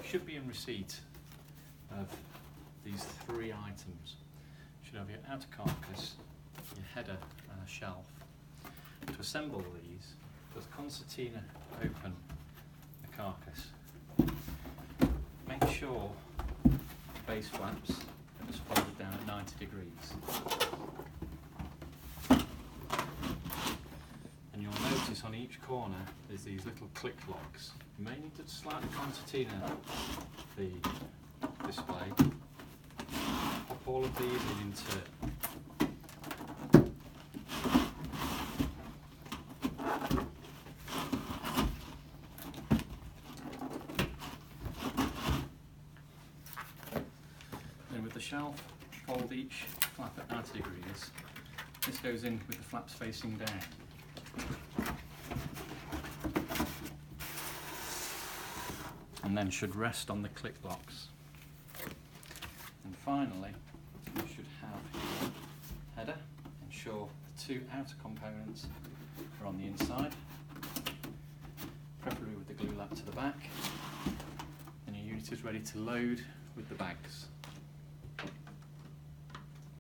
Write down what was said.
should be in receipt of these three items. You should have your outer carcass, your header and a shelf. To assemble these, put the concertina open the carcass. Make sure the base flaps are just folded down at 90 degrees. And you'll notice on each corner there's these little click locks. You may need to slightly concertina the display. Pop all of these in turn. Then with the shelf, fold each flap at 90 degrees. This goes in with the flaps facing down. And then should rest on the click locks. And finally, you should have your header. Ensure the two outer components are on the inside, preferably with the glue lap to the back. And your unit is ready to load with the bags.